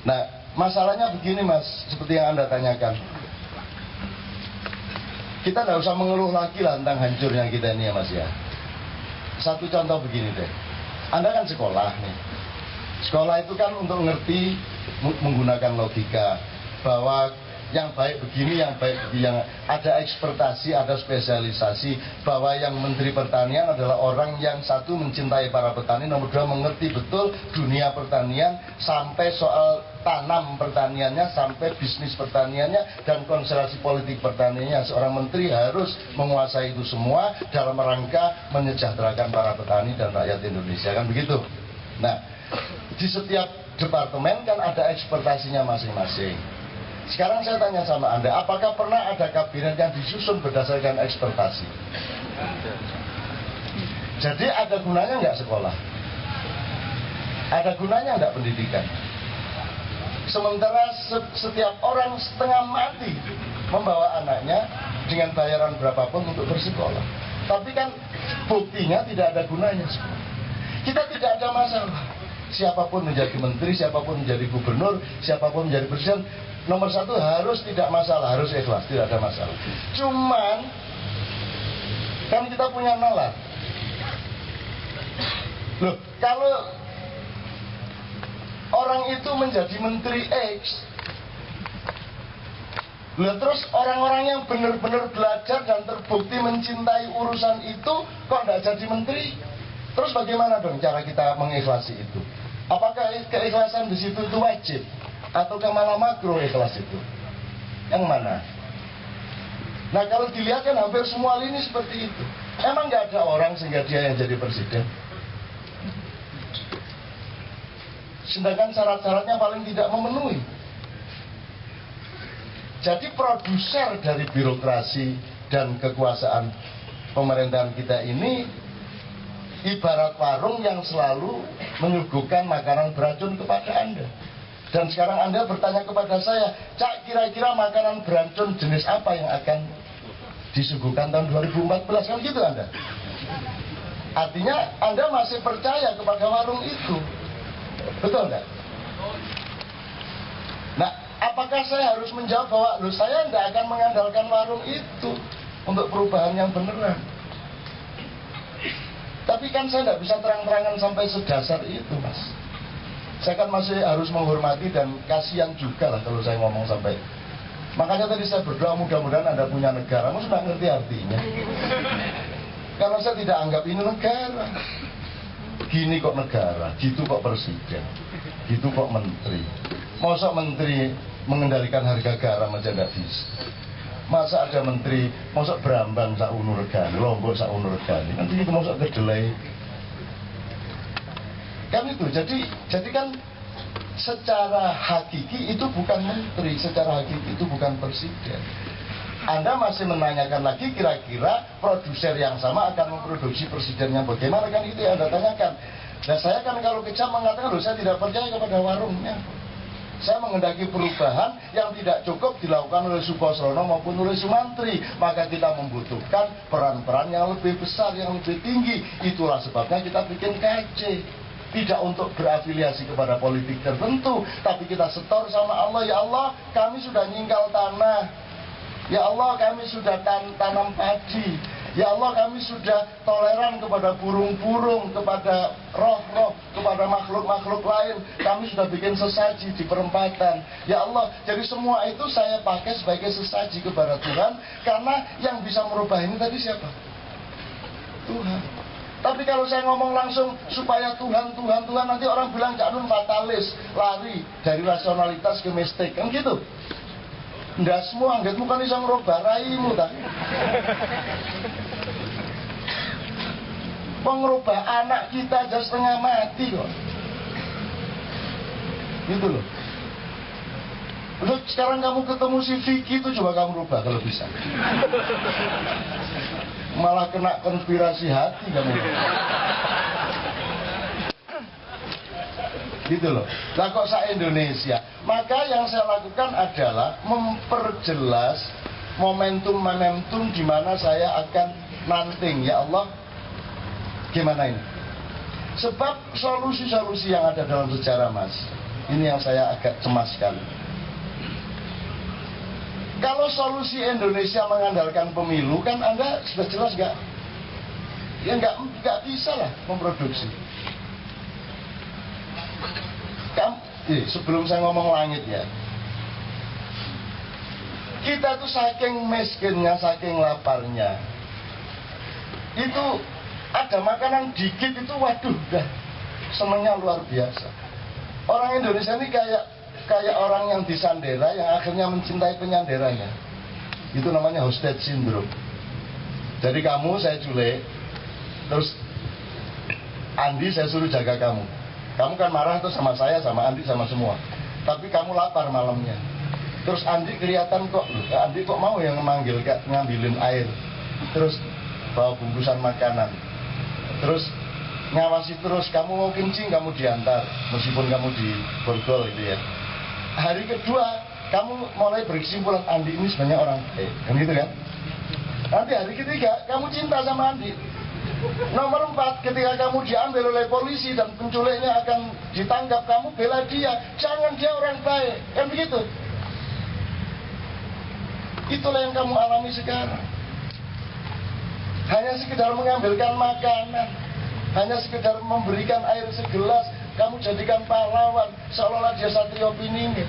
Nah, masalahnya begini Mas, seperti yang Anda tanyakan. Kita tidak usah mengeluh lagi lah tentang hancurnya kita ini ya Mas ya. Satu contoh begini deh. Anda kan sekolah nih. Sekolah itu kan untuk ngerti menggunakan logika bahwa yang baik begini, yang baik begini, yang ada ekspertasi, ada spesialisasi, bahwa yang Menteri Pertanian adalah orang yang satu mencintai para petani, nomor dua mengerti betul dunia pertanian sampai soal tanam pertaniannya, sampai bisnis pertaniannya dan konstelasi politik pertaniannya. Seorang menteri harus menguasai itu semua dalam rangka menyejahterakan para petani dan rakyat Indonesia, kan begitu. Nah, di setiap departemen kan ada ekspertasinya masing-masing. Sekarang saya tanya sama Anda, apakah pernah ada kabinet yang disusun berdasarkan ekspertasi? Jadi ada gunanya nggak sekolah? Ada gunanya nggak pendidikan? Sementara setiap orang setengah mati membawa anaknya dengan bayaran berapapun untuk bersekolah. Tapi kan buktinya tidak ada gunanya. Kita tidak ada masalah. Siapapun menjadi menteri, siapapun menjadi gubernur, siapapun menjadi presiden, nomor satu harus tidak masalah, harus ikhlas, tidak ada masalah. Cuman kan kita punya nalar. Loh, kalau orang itu menjadi menteri X, loh, terus orang-orang yang benar-benar belajar dan terbukti mencintai urusan itu kok tidak jadi menteri? Terus bagaimana dong cara kita mengikhlasi itu? Apakah keikhlasan di situ itu wajib atau malah makruh ikhlas itu? Yang mana? Nah, kalau dilihat kan hampir semua lini seperti itu. Emang nggak ada orang sehingga dia yang jadi presiden? Sedangkan syarat-syaratnya paling tidak memenuhi. Jadi produser dari birokrasi dan kekuasaan pemerintahan kita ini ibarat warung yang selalu menyuguhkan makanan beracun kepada Anda. Dan sekarang Anda bertanya kepada saya, Cak, kira-kira makanan beracun jenis apa yang akan disuguhkan tahun 2014? Kan gitu Anda. Artinya Anda masih percaya kepada warung itu. Betul enggak? Nah, apakah saya harus menjawab bahwa saya tidak akan mengandalkan warung itu untuk perubahan yang beneran? Tapi kan saya tidak bisa terang-terangan sampai sedasar itu, Mas. Saya kan masih harus menghormati dan kasihan juga lah kalau saya ngomong sampai. Makanya tadi saya berdoa mudah-mudahan Anda punya negara. Mas sudah ngerti artinya. Karena saya tidak anggap ini negara. Gini kok negara, gitu kok presiden, gitu kok menteri. Masa menteri mengendalikan harga garam aja nggak bisa. Masa ada menteri, masa Brambang sak unur regani, Lombok sak unur regani. Nanti itu masa kedelai. Kan itu, jadi kan secara hakiki itu bukan menteri, secara hakiki itu bukan presiden. Anda masih menanyakan lagi kira-kira produser yang sama akan memproduksi presidennya bagaimana, kan itu yang Anda tanyakan. Dan saya kan kalau kejam mengatakan, loh saya tidak percaya kepada warungnya. Saya menghendaki perubahan yang tidak cukup dilakukan oleh Sukosrono maupun oleh Sumantri. Maka kita membutuhkan peran-peran yang lebih besar, yang lebih tinggi. Itulah sebabnya kita bikin KC. Tidak untuk berafiliasi kepada politik tertentu, tapi kita setor sama Allah. Ya Allah, kami sudah nyingkal tanah. Ya Allah, kami sudah tanam padi. Ya Allah, kami sudah toleran kepada burung-burung, kepada roh-roh, kepada makhluk-makhluk lain. Kami sudah bikin sesaji di perempatan. Ya Allah, jadi semua itu saya pakai sebagai sesaji kepada Tuhan. Karena yang bisa merubah ini tadi siapa? Tuhan. Tapi kalau saya ngomong langsung supaya Tuhan, nanti orang bilang Cak Nun fatalis, lari dari rasionalitas ke mistik, kan gitu. Nggak semua, anggitmu kan bisa ngerubah raimu tak? Mengerubah anak kita aja setengah mati kok. Gitu loh. Terus sekarang kamu ketemu si Vicky itu coba kamu rubah kalau bisa. Malah kena konspirasi hati kamu. Gitu loh. Lah kok se-Indonesia. Maka yang saya lakukan adalah memperjelas momentum-momentum di mana saya akan nanting. Ya Allah, gimana ini? Sebab solusi-solusi yang ada dalam sejarah, Mas, ini yang saya agak cemas sekali. Kalau solusi Indonesia mengandalkan pemilu, kan Anda sudah jelas nggak bisa lah memproduksi. Sebelum saya ngomong langit ya, kita tuh saking miskinnya, saking laparnya, itu ada makanan dikit itu waduh dah senangnya luar biasa. Orang Indonesia ini kayak orang yang disandera yang akhirnya mencintai penyanderanya. Itu namanya hostage syndrome. Jadi kamu saya culik, terus Andi saya suruh jaga kamu. Kamu kan marah tuh sama saya, sama Andi, sama semua. Tapi kamu lapar malamnya. Terus Andi kelihatan kok, Andi kok mau yang memanggil ngambilin air. Terus bawa bungkusan makanan. Terus ngawasi terus, kamu mau kencing kamu diantar, meskipun kamu di borgol gitu ya. Hari kedua kamu mulai berkesimpulan Andi ini sebenarnya orang baik, kan gitu kan? Nanti hari ketiga kamu cinta sama Andi. Nomor 4, ketika kamu diambil oleh polisi dan penculiknya akan ditangkap, kamu bela dia, jangan dia orang baik, kan begitu? Itulah yang kamu alami sekarang. Hanya sekedar mengambilkan makanan, hanya sekedar memberikan air segelas, kamu jadikan pahlawan, seolah-olah dia Satrio Piningit.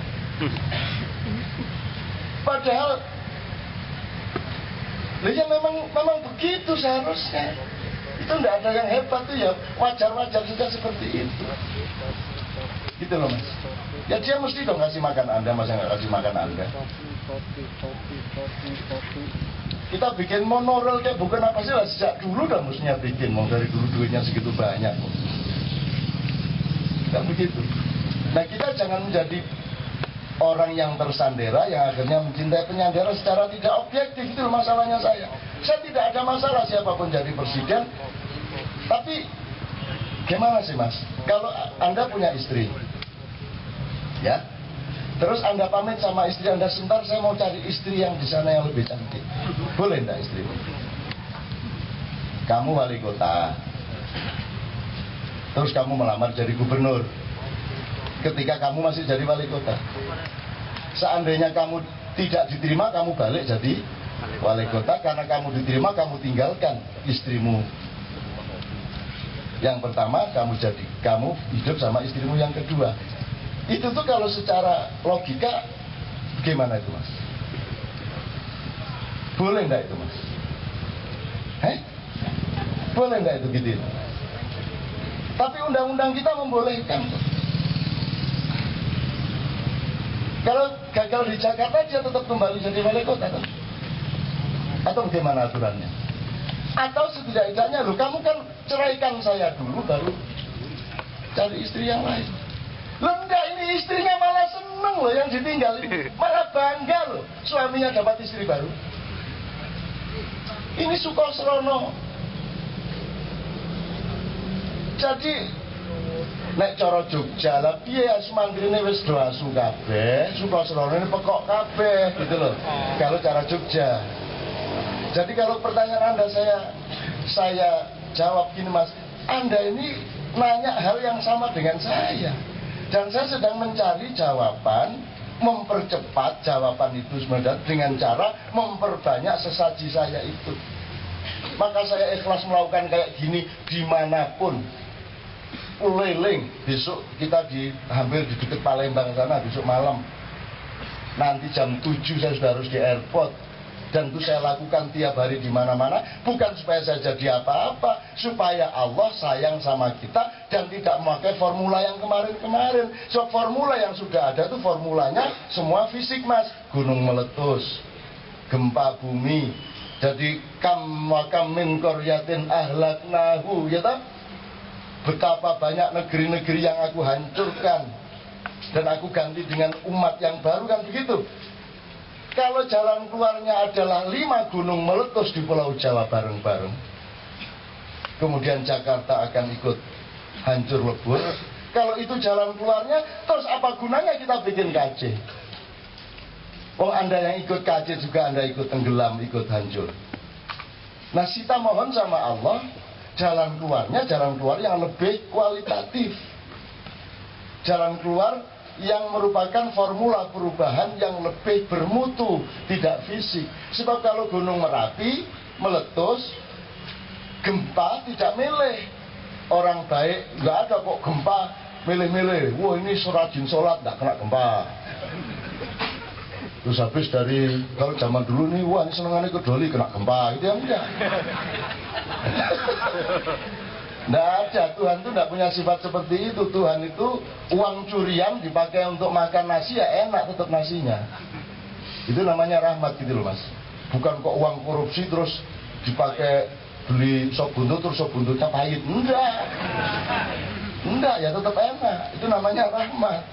Padahal ya memang begitu seharusnya. Itu tidak ada yang hebat tuh ya, wajar-wajar saja seperti itu. Gitu loh Mas. Ya dia mesti dong ngasih makan Anda, masa nggak kasih makan Anda? Kita bikin monorail kayak bukan apa sih lah, sejak dulu dah mestinya bikin, mau dari dulu duitnya segitu banyak. Kan begitu. Nah kita jangan menjadi orang yang tersandera, yang akhirnya mencintai penyandera secara tidak objektif. Itu masalahnya saya. Saya tidak ada masalah siapapun jadi presiden. Tapi gimana sih Mas? Kalau Anda punya istri, ya, terus Anda pamit sama istri Anda, sebentar saya mau cari istri yang di sana yang lebih cantik. Boleh enggak istrimu? Kamu wali kota, terus kamu melamar jadi gubernur. Ketika kamu masih jadi wali kota, seandainya kamu tidak diterima, kamu balik jadi wali kota. Karena kamu diterima, kamu tinggalkan istrimu yang pertama, kamu hidup sama istrimu yang kedua. Itu tuh kalau secara logika gimana itu Mas? Boleh enggak itu Mas? Boleh enggak itu gitu? Tapi undang-undang kita membolehkan. Kalau gagal di Jakarta, dia tetap kembali jadi wali kota kan? Atau bagaimana aturannya? Atau setidaknya loh, kamu kan ceraikan saya dulu baru cari istri yang lain. Loh enggak, ini istrinya malah seneng loh yang ditinggalin, malah bangga loh suaminya dapat istri baru. Ini Sukosrono. Jadi nek cara Jogja lah piye semangrine wis do asu kabeh, Sukosrono ini pekok kabeh gitu loh. Kalau cara Jogja. Jadi kalau pertanyaan Anda saya jawab gini Mas, Anda ini nanya hal yang sama dengan saya. Dan saya sedang mencari jawaban, mempercepat jawaban itu sebenarnya dengan cara memperbanyak sesaji saya itu. Maka saya ikhlas melakukan kayak gini dimanapun. Uleling, besok kita hampir di dekat Palembang sana, besok malam. Nanti jam 7 saya sudah harus di airport. Dan itu saya lakukan tiap hari di mana-mana, bukan supaya saya jadi apa-apa, supaya Allah sayang sama kita dan tidak memakai formula yang kemarin-kemarin. So formula yang sudah ada itu formulanya semua fisik Mas, gunung meletus, gempa bumi. Jadi kam min qaryatin ahlaknahu, ya tak? Betapa banyak negeri-negeri yang aku hancurkan dan aku ganti dengan umat yang baru, kan begitu. Kalau jalan keluarnya adalah 5 gunung meletus di Pulau Jawa bareng-bareng, kemudian Jakarta akan ikut hancur lebur. Kalau itu jalan keluarnya, terus apa gunanya kita bikin KJ? Oh, Anda yang ikut KJ juga Anda ikut tenggelam, ikut hancur. Nah, kita mohon sama Allah, jalan keluarnya jalan keluar yang lebih kualitatif. Jalan keluar yang merupakan formula perubahan yang lebih bermutu, tidak fisik. Sebab kalau Gunung Merapi meletus, gempa tidak milih. Orang baik nggak ada kok gempa milih-milih. Wah, ini rajin sholat nggak kena gempa. Terus habis dari, kalau zaman dulu nih, wah ini senengannya ke Doli kena gempa, itu yang enggak. Nggak ada, Tuhan itu nggak punya sifat seperti itu. Tuhan itu uang curian dipakai untuk makan nasi, ya enak tetap nasinya. Itu namanya rahmat gitu loh Mas. Bukan kok uang korupsi terus dipakai beli sop buntut terus sop buntutnya pahit. Enggak, ya tetap enak. Itu namanya rahmat.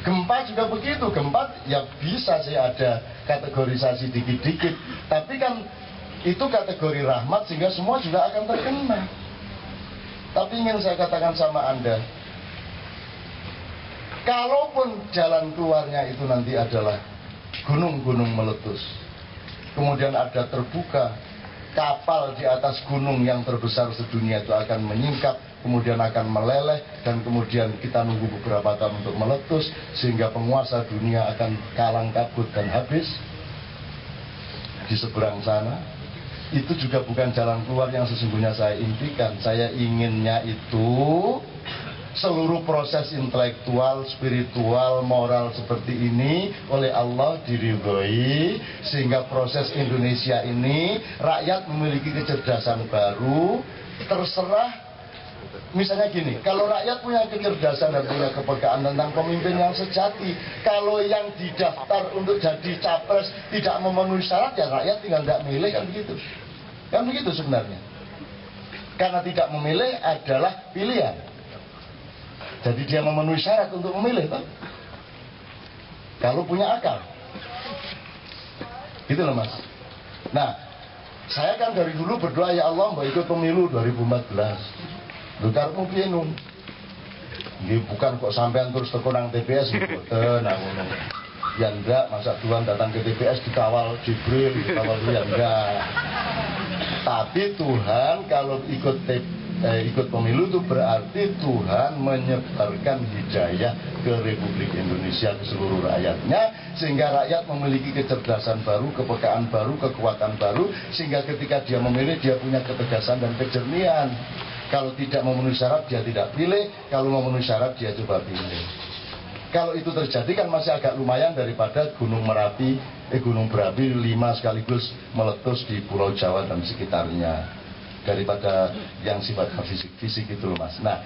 Gempa juga begitu. Gempa ya bisa sih ada kategorisasi dikit-dikit, tapi kan itu kategori rahmat sehingga semua juga akan terkena. Tapi ingin saya katakan sama Anda, kalaupun jalan keluarnya itu nanti adalah gunung-gunung meletus, kemudian ada terbuka kapal di atas gunung yang terbesar sedunia itu akan menyingkap, kemudian akan meleleh, dan kemudian kita nunggu beberapa tahun untuk meletus, sehingga penguasa dunia akan kalang kabut dan habis di seberang sana. Itu juga bukan jalan keluar yang sesungguhnya saya impikan. Saya inginnya itu seluruh proses intelektual, spiritual, moral seperti ini oleh Allah diridhoi, sehingga proses Indonesia ini rakyat memiliki kecerdasan baru. Terserah, misalnya gini, kalau rakyat punya kecerdasan dan punya kepekaan tentang pemimpin yang sejati, kalau yang didaftar untuk jadi capres tidak memenuhi syarat, ya rakyat tinggal tidak milih, kan begitu. Kan begitu sebenarnya. Karena tidak memilih adalah pilihan. Jadi dia memenuhi syarat untuk memilih, toh? Kalau punya akal. Gitu loh Mas. Nah, Saya kan dari dulu berdoa, ya Allah mau ikut pemilu 2014. Lu karepmu piye nun? Nggih bukan kok sampean terus teko nang TPS mboten ngono. Ya enggak, masa Tuhan datang ke TPS dikawal Jibril, dikawal ya enggak. Tapi Tuhan kalau ikut pemilu itu berarti Tuhan menyebarkan hidayah ke Republik Indonesia, ke seluruh rakyatnya, sehingga rakyat memiliki kecerdasan baru, kepekaan baru, kekuatan baru, sehingga ketika dia memilih dia punya ketegasan dan kejernihan. Kalau tidak memenuhi syarat dia tidak pilih, kalau memenuhi syarat dia coba pilih. Kalau itu terjadi kan masih agak lumayan daripada Gunung Berapi 5 sekaligus meletus di Pulau Jawa dan sekitarnya, daripada yang sifatnya fisik itu loh Mas. Nah,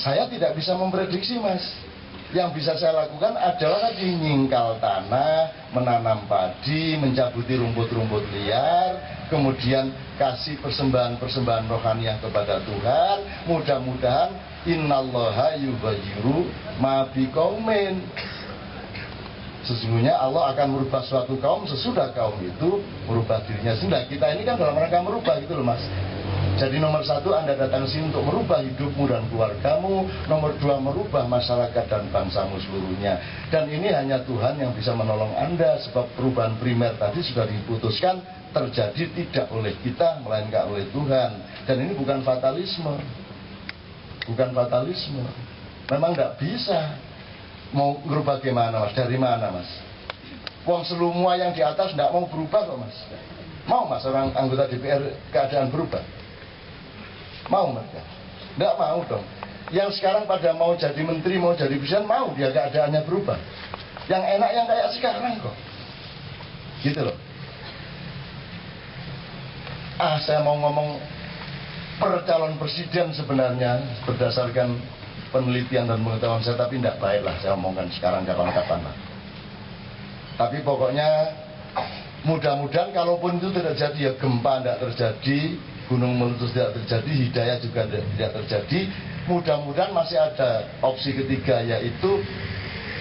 saya tidak bisa memprediksi Mas. Yang bisa saya lakukan adalah tadi nyingkal tanah, menanam padi, mencabuti rumput-rumput liar, kemudian kasih persembahan-persembahan rohaniah kepada Tuhan. Mudah-mudahan innallaha yughayyiru ma biqaumin. Sesungguhnya Allah akan merubah suatu kaum sesudah kaum itu merubah dirinya sendiri. Kita ini kan dalam rangka merubah gitu loh Mas. Jadi nomor 1 Anda datang sini untuk merubah hidupmu dan keluargamu. Nomor 2 merubah masyarakat dan bangsamu seluruhnya. Dan ini hanya Tuhan yang bisa menolong Anda. Sebab perubahan primer tadi sudah diputuskan terjadi tidak oleh kita melainkan oleh Tuhan. Dan ini bukan fatalisme. Bukan fatalisme. Memang tidak bisa. Mau berubah gimana Mas? Dari mana Mas? Wong semua yang di atas tidak mau berubah kok Mas. Mau Mas orang anggota DPR keadaan berubah? Mau mereka? Tidak mau dong. Yang sekarang pada mau jadi menteri, mau jadi presiden, mau dia keadaannya berubah. Yang enak yang kayak sekarang kok. Gitu loh. Saya mau ngomong per calon presiden sebenarnya berdasarkan penelitian dan pengetahuan saya, tapi tidak baiklah saya omongkan sekarang kapan-kapan lah. Tapi pokoknya mudah-mudahan kalaupun itu tidak terjadi, ya gempa tidak terjadi, gunung meletus tidak terjadi, hidayah juga tidak terjadi. Mudah-mudahan masih ada opsi ketiga, yaitu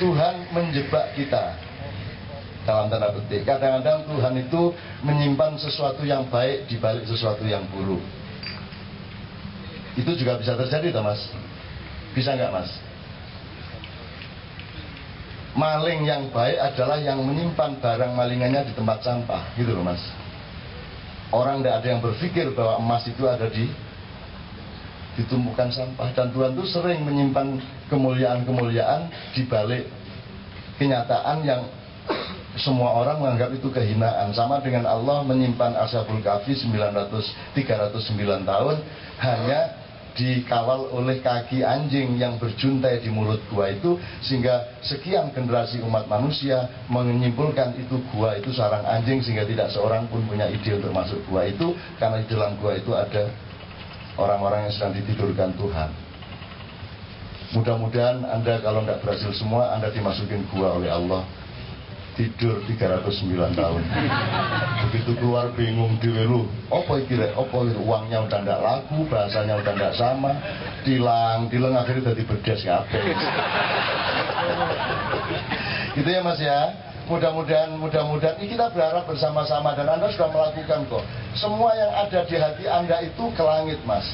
Tuhan menjebak kita dalam tanda petik. Kadang-kadang Tuhan itu menyimpan sesuatu yang baik di balik sesuatu yang buruk. Itu juga bisa terjadi toh Mas? Bisa nggak Mas? Maling yang baik adalah yang menyimpan barang malingannya di tempat sampah, gitu loh Mas. Orang tidak ada yang berpikir bahwa emas itu ada di tumpukan sampah. Dan Tuhan itu sering menyimpan kemuliaan-kemuliaan di balik kenyataan yang semua orang menganggap itu kehinaan. Sama dengan Allah menyimpan Ashabul Kahfi 309 tahun hanya dikawal oleh kaki anjing yang berjuntai di mulut gua itu, sehingga sekian generasi umat manusia menyimpulkan itu gua itu sarang anjing, sehingga tidak seorang pun punya ide untuk masuk gua itu, karena di dalam gua itu ada orang-orang yang sedang ditidurkan Tuhan. Mudah-mudahan Anda kalau tidak berhasil semua, Anda dimasukin gua oleh Allah, tidur 309 tahun. Begitu keluar bingung dhewe lu, apa iki rek? Apa itu uangnya udah ndak laku, bahasanya udah ndak sama, tilang akhirnya dadi bedes kabeh. Gitu ya Mas ya. Mudah-mudahan ini kita berharap bersama-sama, dan Anda sudah melakukan kok. Semua yang ada di hati Anda itu ke langit Mas.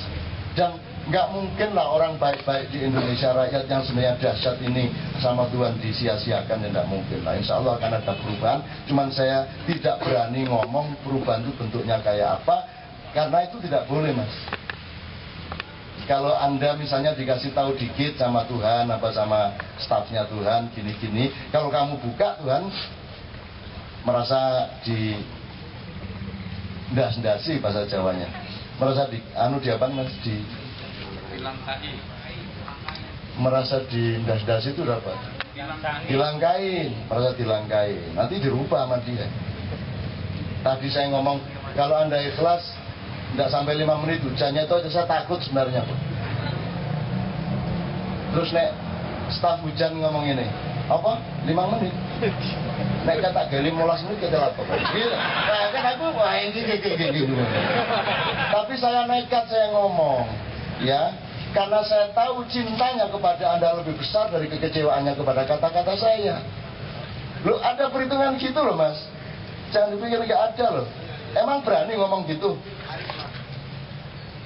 Dan nggak mungkin lah orang baik-baik di Indonesia, rakyat yang sebenarnya dahsyat ini sama Tuhan disia-siakan, ya nggak mungkin lah. Insya Allah akan ada perubahan. Cuman saya tidak berani ngomong perubahan itu bentuknya kayak apa, karena itu tidak boleh Mas. Kalau Anda misalnya dikasih tahu dikit sama Tuhan, apa sama stafnya Tuhan, gini-gini, kalau kamu buka, Tuhan merasa di ndas-ndasi bahasa Jawanya, merasa di Mas, merasa di ndas-ndasi itu apa? Dilangkain, merasa dilangkain, nanti dirubah sama dia. Tadi saya ngomong, kalau Anda ikhlas tidak sampai 5 menit hujannya itu aja saya takut sebenarnya. Terus nek staf hujan ngomong ini, apa? 5 menit. Nek kata gali 15 menit kita lapor. Gitu. Nah, kan aku wah ini gitu. Tapi saya nekat saya ngomong, ya, karena saya tahu cintanya kepada Anda lebih besar dari kekecewaannya kepada kata-kata saya. Loh, ada perhitungan gitu loh Mas. Jangan dipikir nggak ada loh. Emang berani ngomong gitu?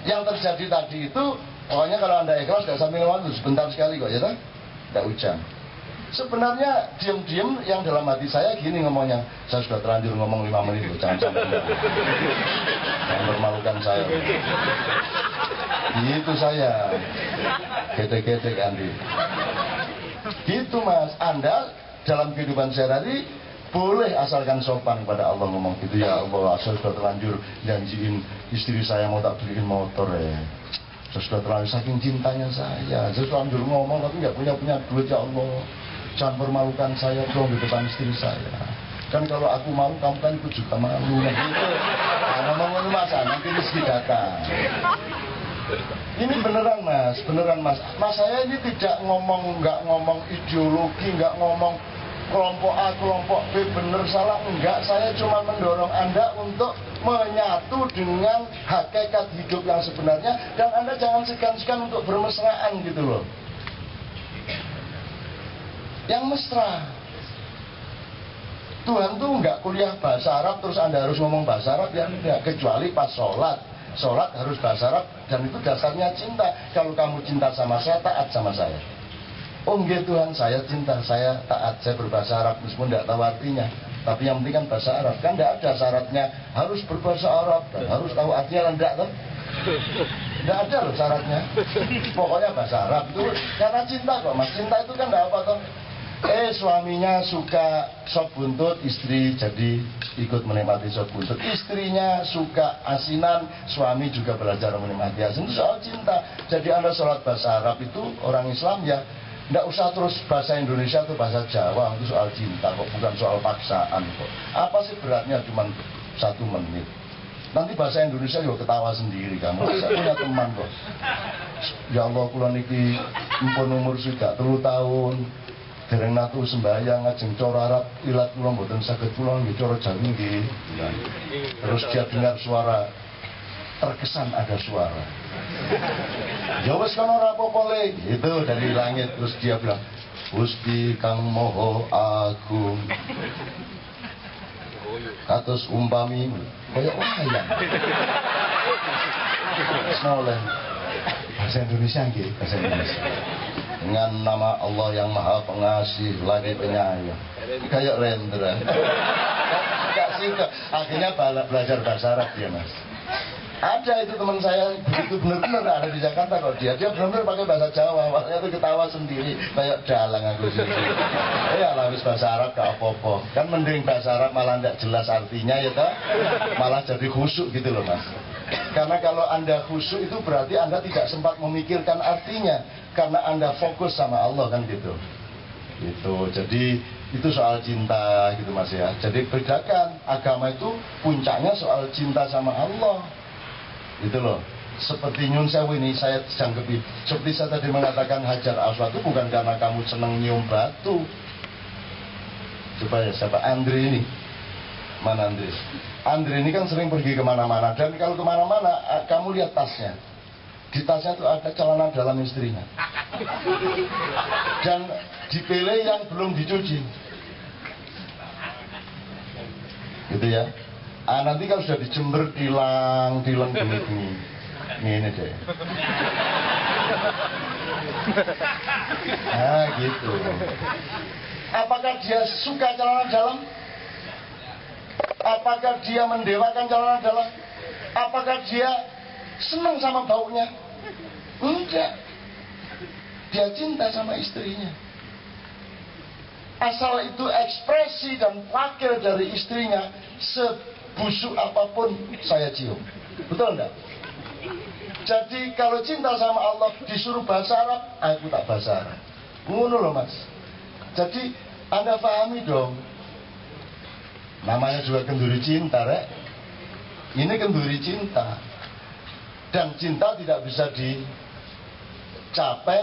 Yang terjadi tadi itu, pokoknya kalau Anda ikhlas gak sambil ngomong sebentar sekali kok, ya kan? Gak hujan. Sebenarnya diam-diam yang dalam hati saya gini ngomongnya, saya sudah terlanjur ngomong 5 menit loh, jangan sampai jangan mempermalukan saya. Gitu saya, gede-gede Andi. Gitu Mas, Anda dalam kehidupan sehari-hari boleh asalkan sopan kepada Allah ngomong gitu, ya Allah, saya sudah terlanjur janjiin istri saya mau tak beliin motor ya. Saya sudah terlanjur saking cintanya saya terlanjur ngomong tapi nggak punya duit, ya Allah. Jangan permalukan saya dong di depan istri saya. Kan kalau aku malu, kamu kan ikut juga malu. Nah, gitu. Nah, ngomong Mas, nanti rezeki datang. Ini beneran Mas, beneran Mas. Mas saya ini tidak nggak ngomong ideologi, nggak ngomong kelompok A, kelompok B, bener salah, enggak. Saya cuma mendorong Anda untuk menyatu dengan hakikat hidup yang sebenarnya. Dan Anda jangan segan-segan untuk bermesraan gitu loh. Yang mesra. Tuhan tuh nggak kuliah bahasa Arab terus Anda harus ngomong bahasa Arab, ya enggak. Kecuali pas sholat harus bahasa Arab, dan itu dasarnya cinta. Kalau kamu cinta sama saya, taat sama saya. Oh enggak Tuhan, saya cinta, saya taat, saya berbahasa Arab meskipun tidak tahu artinya. Tapi yang penting kan bahasa Arab. Kan tidak ada syaratnya harus berbahasa Arab dan harus tahu artinya, enggak kan? Tidak ada loh syaratnya. Pokoknya bahasa Arab itu karena cinta kok Mas. Cinta itu kan tidak apa toh. Suaminya suka sop buntut, istri jadi ikut menikmati sop buntut. Istrinya suka asinan, suami juga belajar menikmati asinan. Itu soal cinta. Jadi Anda sholat bahasa Arab itu orang Islam ya tidak usah terus bahasa Indonesia atau bahasa Jawa. Itu soal cinta kok, bukan soal paksaan kok. Apa sih beratnya cuma 1 menit. Nanti bahasa Indonesia juga ketawa sendiri kamu. Saya punya teman kok. Ya Allah, kula niki mumpun umur sudah 3 tahun. Dereng natu sembahyang ngajeng cara Arab ilat kula mboten saged kula nggih cara Jawi nggih. Terus dia dengar suara, terkesan ada suara. Ya wis kono ora apa-apa le, itu dari langit. Terus dia bilang, Gusti Kang Moho Agung. Kados umpami kaya wayang. Soleh. Bahasa Indonesia nggih, bahasa Indonesia. Dengan nama Allah yang Maha Pengasih lagi penyayang. Kayak Rendra. Enggak sih, akhirnya belajar bahasa Arab dia Mas. Ada itu teman saya begitu benar-benar ada di Jakarta kok dia benar-benar pakai bahasa Jawa. Waktu itu ketawa sendiri kayak dalang aku sih. Ya lah wis bahasa Arab gak apa-apa. Kan mending bahasa Arab malah tidak jelas artinya ya toh. Malah jadi khusyuk gitu loh Mas. Karena kalau Anda khusyuk itu berarti Anda tidak sempat memikirkan artinya. Karena Anda fokus sama Allah kan gitu. Gitu. Jadi itu soal cinta gitu Mas ya. Jadi bedakan, agama itu puncaknya soal cinta sama Allah. Gitu loh. Seperti Nyun Sewu ini saya jangkepi. Seperti saya tadi mengatakan Hajar Aswad itu bukan karena kamu senang nyium batu. Coba ya siapa? Andre ini. Mana Andre? Andre ini kan sering pergi kemana-mana. Dan kalau kemana-mana kamu lihat tasnya. Di tasnya itu ada celana dalam istrinya. Dan dipilih yang belum dicuci. Gitu ya. Nanti kalau sudah dijember dilang gini. Ini deh. Nah gitu. Apakah dia suka celana dalam? Apakah dia mendewakan celana dalam? Apakah dia senang sama baunya? Enggak. Dia cinta sama istrinya. Asal itu ekspresi dan wakil dari istrinya, sebusuk apapun saya cium. Betul enggak? Jadi kalau cinta sama Allah disuruh bahasa Arab, aku tak bahasa Arab. Ngono loh Mas. Jadi Anda pahami dong. Namanya juga kenduri cinta, rek. Ini kenduri cinta. Dan cinta tidak bisa dicapai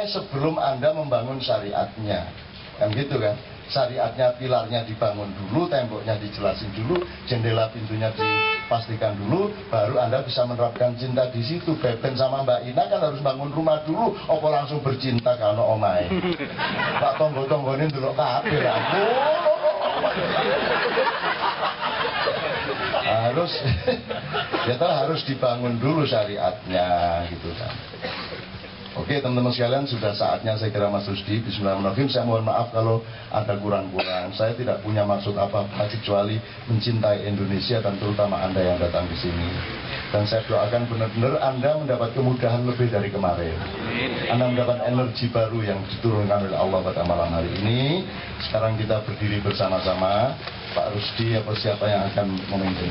sebelum Anda membangun syariatnya. Kan gitu kan? Syariatnya, pilarnya dibangun dulu, temboknya dijelasin dulu, jendela pintunya dipastikan dulu, baru Anda bisa menerapkan cinta di situ. Beben sama Mbak Ina kan harus bangun rumah dulu, apa langsung bercinta kalau omai. Pak tonggo-tonggo ini dulu kabel aku. harus dibangun dulu syariatnya gitu kan. Oke teman-teman sekalian, sudah saatnya saya kira Mas Rusdi. Bismillahirrahmanirrahim. Saya mohon maaf kalau ada kurang-kurang. Saya tidak punya maksud apa-apa kecuali mencintai Indonesia dan terutama Anda yang datang di sini. Dan saya doakan benar-benar Anda mendapat kemudahan lebih dari kemarin. Anda mendapat energi baru yang diturunkan oleh Allah pada malam hari ini. Sekarang kita berdiri bersama-sama. Pak Rusdi atau siapa yang akan memimpin.